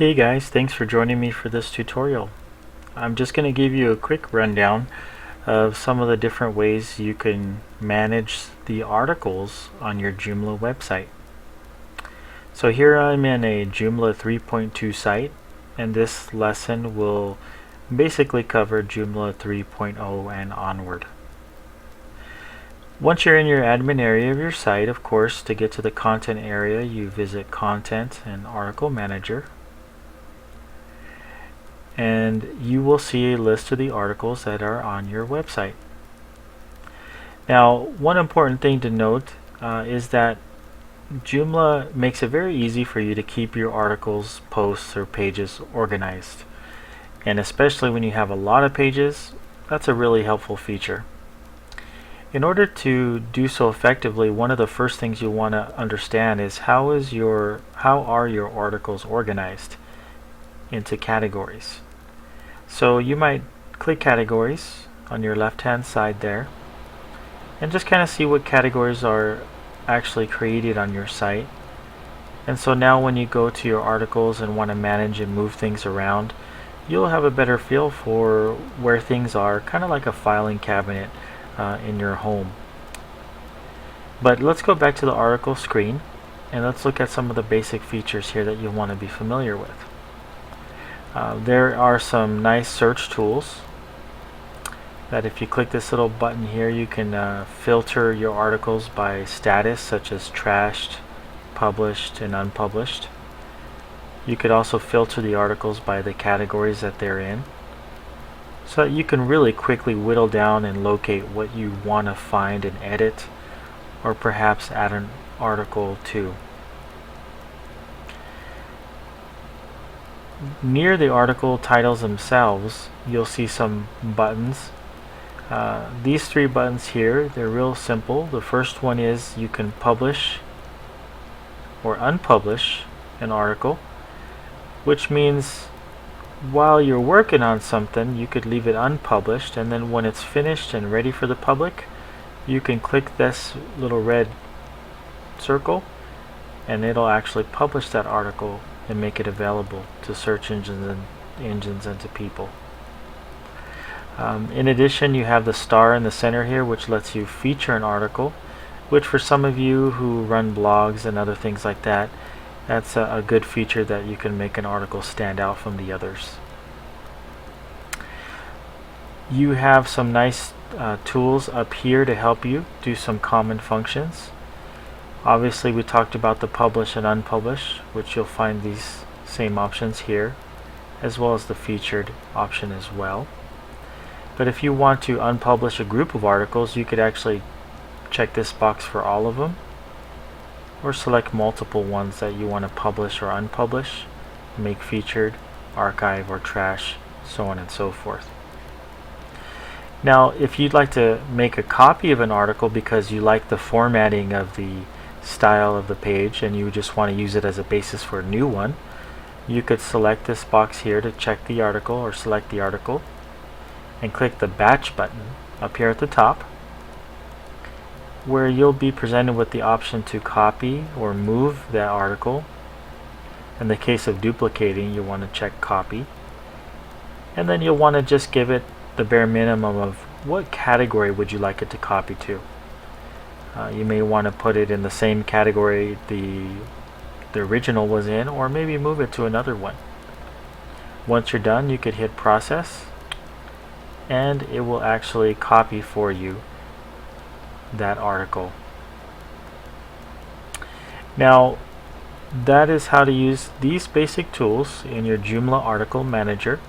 Hey guys, thanks for joining me for this tutorial. I'm just going to give you a quick rundown of some of the different ways you can manage the articles on your Joomla website. So here I'm in a Joomla 3.2 site, and this lesson will basically cover Joomla 3.0 and onward. Once you're in your admin area of your site, of course, to get to the content area, you visit Content and Article Manager. And you will see a list of the articles that are on your website. Now, one important thing to note is that Joomla makes it very easy for you to keep your articles, posts, or pages organized. And especially when you have a lot of pages, that's a really helpful feature. In order to do so effectively, one of the first things you want to understand is how are your articles organized into categories. So you might click categories on your left hand side there and just kind of see what categories are actually created on your site. And so now when you go to your articles and want to manage and move things around, you'll have a better feel for where things are, kind of like a filing cabinet in your home. But let's go back to the article screen and let's look at some of the basic features here that you'll want to be familiar with. There are some nice search tools that if you click this little button here, you can filter your articles by status, such as trashed, published, and unpublished. You could also filter the articles by the categories that they're in, so that you can really quickly whittle down and locate what you want to find and edit, or perhaps add an article to. Near the article titles themselves, you'll see some buttons. These three buttons here, they're real simple. The first one is you can publish or unpublish an article, which means while you're working on something, you could leave it unpublished, and then when it's finished and ready for the public, you can click this little red circle and it'll actually publish that article and make it available to search engines and to people. In addition, you have the star in the center here, which lets you feature an article, which for some of you who run blogs and other things like that, that's a good feature that you can make an article stand out from the others. You have some nice tools up here to help you do some common functions. Obviously, we talked about the publish and unpublish, which you'll find these same options here, as well as the featured option as well. But if you want to unpublish a group of articles, you could actually check this box for all of them, or select multiple ones that you want to publish or unpublish, make featured, archive, or trash, so on and so forth. Now, if you'd like to make a copy of an article because you like the formatting of the style of the page and you just want to use it as a basis for a new one, you could select this box here to check the article or select the article and click the batch button up here at the top, where you'll be presented with the option to copy or move that article. In the case of duplicating, you want to check copy, and then you'll want to just give it the bare minimum of what category would you like it to copy to. You may want to put it in the same category the original was in, or maybe move it to another one. Once you're done, you could hit process and it will actually copy for you that article. Now, that is how to use these basic tools in your Joomla article manager.